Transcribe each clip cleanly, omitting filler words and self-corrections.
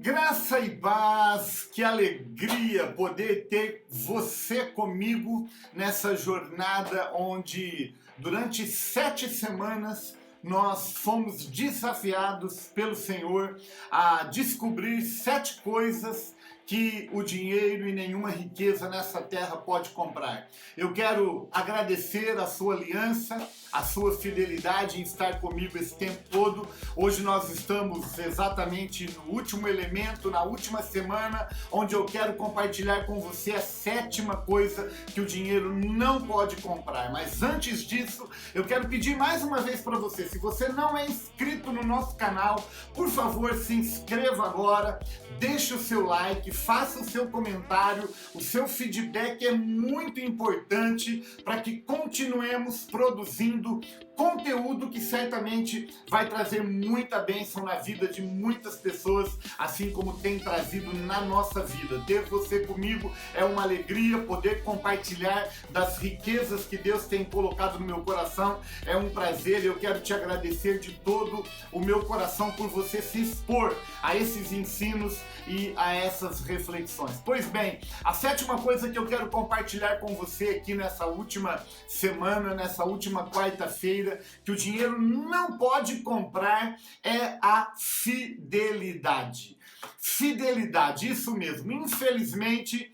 Graça e paz, que alegria poder ter você comigo nessa jornada onde durante 7 semanas nós fomos desafiados pelo Senhor a descobrir 7 coisas que o dinheiro e nenhuma riqueza nessa terra pode comprar. Eu quero agradecer a sua aliança, a sua fidelidade em estar comigo esse tempo todo. Hoje nós estamos exatamente no último elemento, na última semana, onde eu quero compartilhar com você a 7ª coisa que o dinheiro não pode comprar. Mas antes disso, eu quero pedir mais uma vez para você, se você não é inscrito no nosso canal, por favor, se inscreva agora, deixe o seu like, faça o seu comentário, o seu feedback é muito importante para que continuemos produzindo conteúdo que certamente vai trazer muita bênção na vida de muitas pessoas, assim como tem trazido na nossa vida. Ter você comigo é uma alegria, poder compartilhar das riquezas que Deus tem colocado no meu coração é um prazer. Eu quero te agradecer de todo o meu coração por você se expor a esses ensinos e a essas reflexões. Pois bem, a 7ª coisa que eu quero compartilhar com você aqui nessa última semana, nessa última quarta-feira, que o dinheiro não pode comprar é a fidelidade. Fidelidade, isso mesmo. Infelizmente,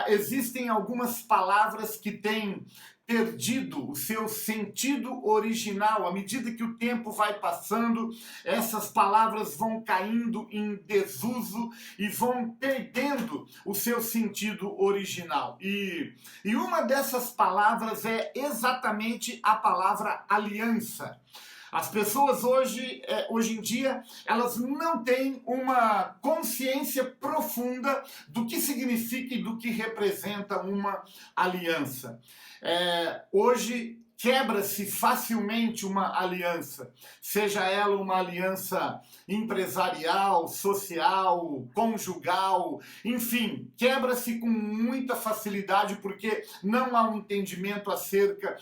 existem algumas palavras que têm perdido o seu sentido original. À medida que o tempo vai passando, essas palavras vão caindo em desuso e vão perdendo o seu sentido original. E uma dessas palavras é exatamente a palavra aliança. As pessoas hoje em dia, elas não têm uma consciência profunda do que significa e do que representa uma aliança. Hoje quebra-se facilmente uma aliança, seja ela uma aliança empresarial, social, conjugal, enfim, quebra-se com muita facilidade porque não há um entendimento acerca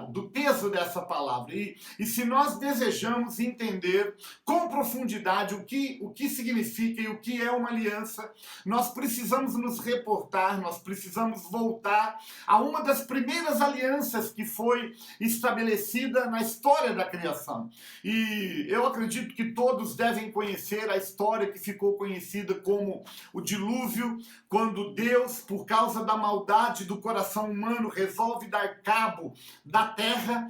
do peso dessa palavra. E se nós desejamos entender com profundidade o que significa e o que é uma aliança, nós precisamos nos reportar, nós precisamos voltar a uma das primeiras alianças que foi estabelecida na história da criação. E eu acredito que todos devem conhecer a história que ficou conhecida como o dilúvio, quando Deus, por causa da maldade do coração humano, resolve dar cabo da terra,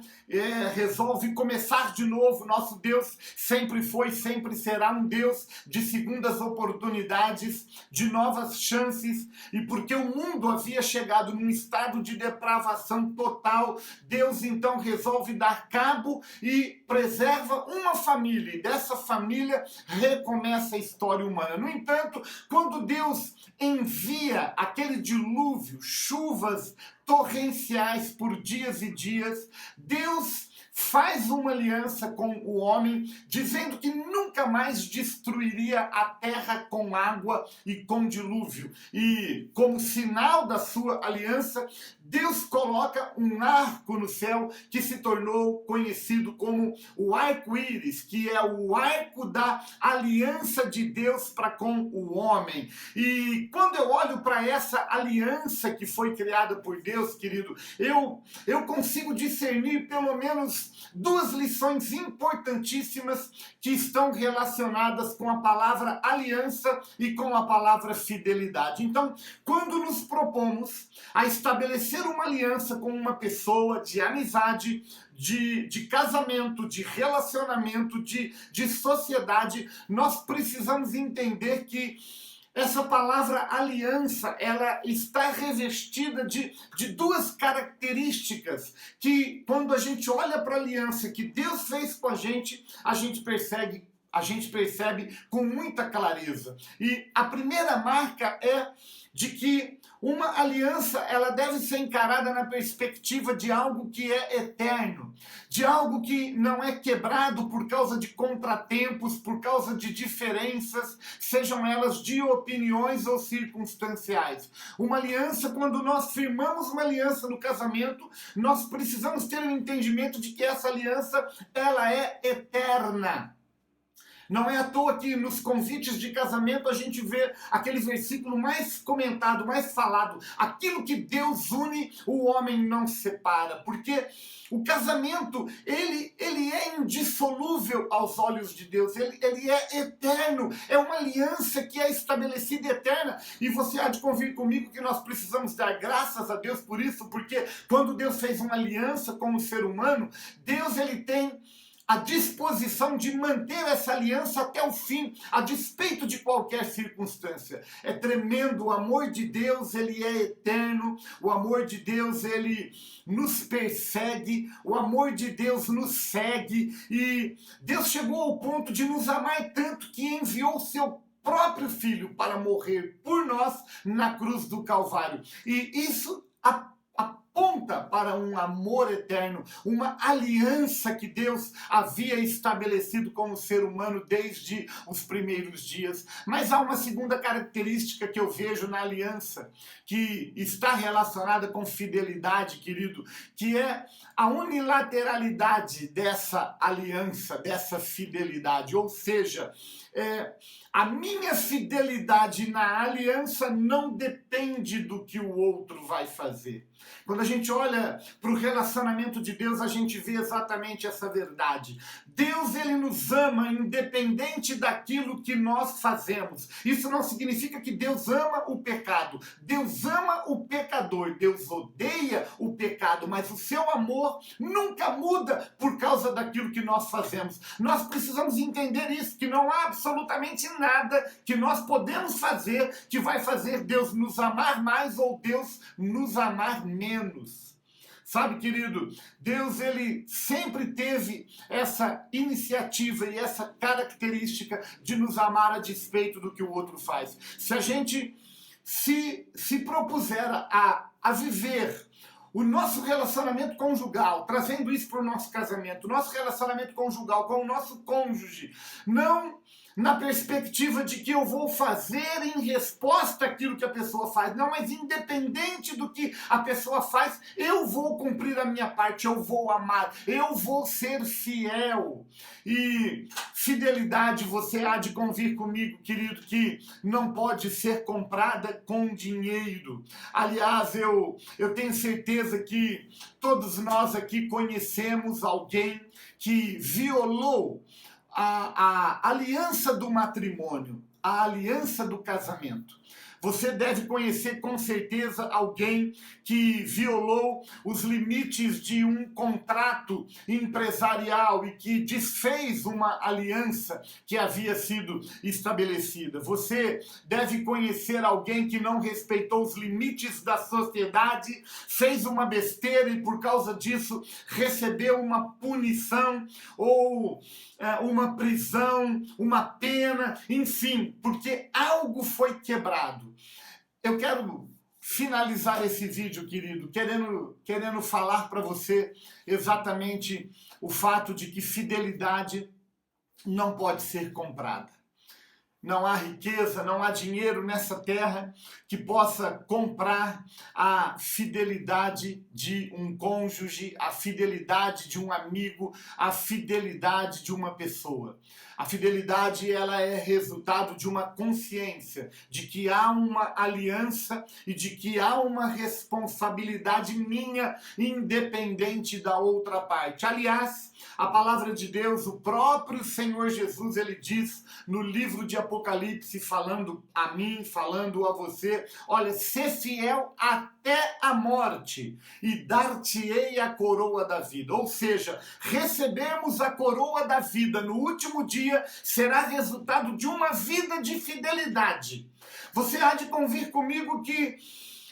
resolve começar de novo. Nosso Deus sempre foi, sempre será um Deus de segundas oportunidades, de novas chances, e porque o mundo havia chegado num estado de depravação total, Deus então resolve dar cabo e preserva uma família, e dessa família recomeça a história humana. No entanto, quando Deus envia aquele dilúvio, chuvas torrenciais por dias e dias, Deus faz uma aliança com o homem, dizendo que nunca mais destruiria a terra com água e com dilúvio. E como sinal da sua aliança, Deus coloca um arco no céu que se tornou conhecido como o arco-íris, que é o arco da aliança de Deus para com o homem. E quando eu olho para essa aliança que foi criada por Deus, querido, eu consigo discernir pelo menos 2 lições importantíssimas que estão relacionadas com a palavra aliança e com a palavra fidelidade. Então, quando nos propomos a estabelecer uma aliança com uma pessoa de amizade, de casamento, de relacionamento, de sociedade, nós precisamos entender que essa palavra aliança, ela está revestida de 2 características que, quando a gente olha para a aliança que Deus fez com a gente percebe com muita clareza. E a primeira marca é de que uma aliança, ela deve ser encarada na perspectiva de algo que é eterno, de algo que não é quebrado por causa de contratempos, por causa de diferenças, sejam elas de opiniões ou circunstanciais. Uma aliança, quando nós firmamos uma aliança no casamento, nós precisamos ter um entendimento de que essa aliança, ela é eterna. Não é à toa que nos convites de casamento a gente vê aquele versículo mais comentado, mais falado. Aquilo que Deus une, o homem não separa. Porque o casamento, ele é indissolúvel aos olhos de Deus. Ele é eterno. É uma aliança que é estabelecida e eterna. E você há de convir comigo que nós precisamos dar graças a Deus por isso. Porque quando Deus fez uma aliança com o ser humano, Deus ele tem a disposição de manter essa aliança até o fim, a despeito de qualquer circunstância. É tremendo, o amor de Deus, ele é eterno, o amor de Deus, ele nos persegue, o amor de Deus nos segue, e Deus chegou ao ponto de nos amar tanto que enviou o seu próprio Filho para morrer por nós na cruz do Calvário. E isso aponta para um amor eterno, uma aliança que Deus havia estabelecido com o ser humano desde os primeiros dias. Mas há uma segunda característica que eu vejo na aliança, que está relacionada com fidelidade, querido, que é a unilateralidade dessa aliança, dessa fidelidade. Ou seja, a minha fidelidade na aliança não depende do que o outro vai fazer. Quando a gente olha para o relacionamento de Deus, a gente vê exatamente essa verdade. Deus, ele nos ama independente daquilo que nós fazemos. Isso não significa que Deus ama o pecado. Deus ama o pecador. Deus odeia o pecado, mas o seu amor nunca muda por causa daquilo que nós fazemos. Nós precisamos entender isso, que não há absolutamente nada que nós podemos fazer que vai fazer Deus nos amar mais ou Deus nos amar menos. Sabe, querido, Deus ele sempre teve essa iniciativa e essa característica de nos amar a despeito do que o outro faz. Se a gente se propuser a viver o nosso relacionamento conjugal, trazendo isso para o nosso casamento, nosso relacionamento conjugal com o nosso cônjuge, não na perspectiva de que eu vou fazer em resposta àquilo que a pessoa faz. Não, mas independente do que a pessoa faz, eu vou cumprir a minha parte, eu vou amar, eu vou ser fiel. E fidelidade, você há de convir comigo, querido, que não pode ser comprada com dinheiro. Aliás, eu tenho certeza que todos nós aqui conhecemos alguém que violou a aliança do matrimônio, a aliança do casamento. Você deve conhecer com certeza alguém que violou os limites de um contrato empresarial e que desfez uma aliança que havia sido estabelecida. Você deve conhecer alguém que não respeitou os limites da sociedade, fez uma besteira e por causa disso recebeu uma punição ou uma prisão, uma pena, enfim, porque algo foi quebrado. Eu quero finalizar esse vídeo, querido, querendo falar para você exatamente o fato de que fidelidade não pode ser comprada. Não há riqueza, não há dinheiro nessa terra que possa comprar a fidelidade de um cônjuge, a fidelidade de um amigo, a fidelidade de uma pessoa. A fidelidade, ela é resultado de uma consciência de que há uma aliança e de que há uma responsabilidade minha independente da outra parte. Aliás, a palavra de Deus, o próprio Senhor Jesus, ele diz no livro de Apocalipse, falando a mim, falando a você, olha, ser fiel até a morte e dar-te-ei a coroa da vida. Ou seja, recebemos a coroa da vida no último dia será resultado de uma vida de fidelidade. Você há de convir comigo que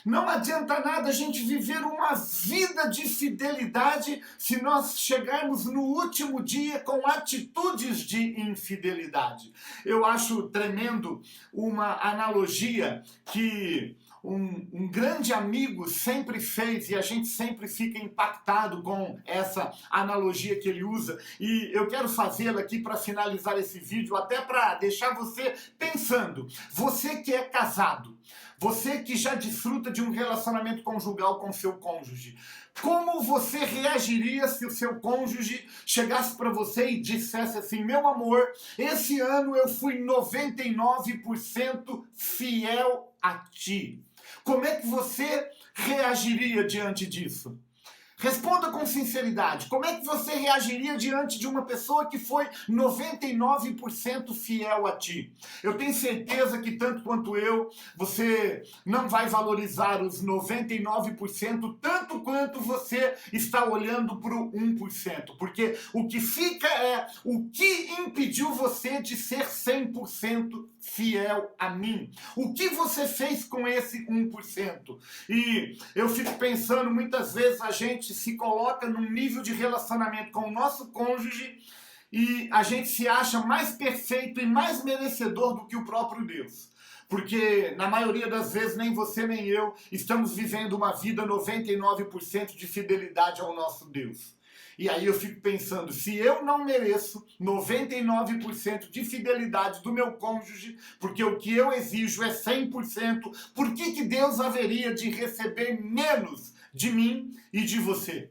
não adianta nada a gente viver uma vida de fidelidade se nós chegarmos no último dia com atitudes de infidelidade. Eu acho tremendo uma analogia que um grande amigo sempre fez e a gente sempre fica impactado com essa analogia que ele usa. E eu quero fazê-la aqui para finalizar esse vídeo, até para deixar você pensando. Você que é casado, você que já desfruta de um relacionamento conjugal com seu cônjuge, Como você reagiria se o seu cônjuge chegasse para você e dissesse assim: meu amor, esse ano eu fui 99% fiel a ti? Como é que você reagiria diante disso? Responda com sinceridade. Como é que você reagiria diante de uma pessoa que foi 99% fiel a ti? Eu tenho certeza que, tanto quanto eu, você não vai valorizar os 99% tanto quanto você está olhando para o 1%. Porque o que fica é o que impediu você de ser 100% fiel a mim. O que você fez com esse 1%? E eu fico pensando, muitas vezes a gente se coloca num nível de relacionamento com o nosso cônjuge e a gente se acha mais perfeito e mais merecedor do que o próprio Deus. Porque, na maioria das vezes, nem você nem eu estamos vivendo uma vida 99% de fidelidade ao nosso Deus. E aí eu fico pensando, se eu não mereço 99% de fidelidade do meu cônjuge, porque o que eu exijo é 100%, por que Deus haveria de receber menos de mim e de você?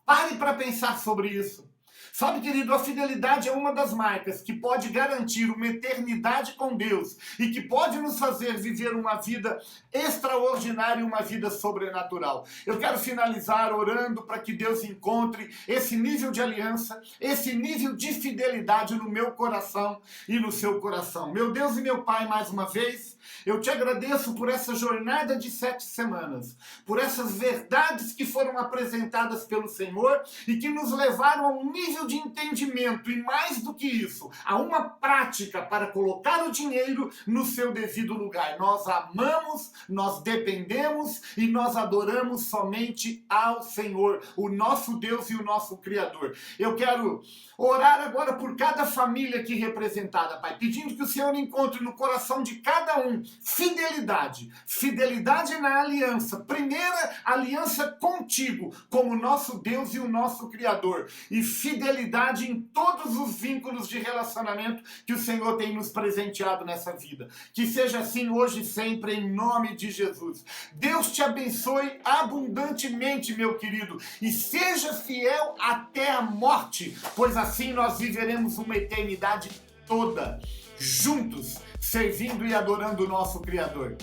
Pare para pensar sobre isso. Sabe, querido, a fidelidade é uma das marcas que pode garantir uma eternidade com Deus e que pode nos fazer viver uma vida extraordinária, uma vida sobrenatural. Eu quero finalizar orando para que Deus encontre esse nível de aliança, esse nível de fidelidade no meu coração e no seu coração. Meu Deus e meu Pai, mais uma vez, eu te agradeço por essa jornada de 7 semanas, por essas verdades que foram apresentadas pelo Senhor e que nos levaram a um nível de entendimento e, mais do que isso, a uma prática para colocar o dinheiro no seu devido lugar. Nós amamos, nós dependemos e nós adoramos somente ao Senhor, o nosso Deus e o nosso Criador. Eu quero orar agora por cada família aqui representada, Pai, pedindo que o Senhor encontre no coração de cada um fidelidade. Fidelidade na aliança. Primeira aliança contigo, como nosso Deus e o nosso Criador. E fidelidade em todos os vínculos de relacionamento que o Senhor tem nos presenteado nessa vida. Que seja assim hoje e sempre, em nome de Jesus. Deus te abençoe abundantemente, meu querido, e seja fiel até a morte, pois assim nós viveremos uma eternidade toda juntos, servindo e adorando o nosso Criador.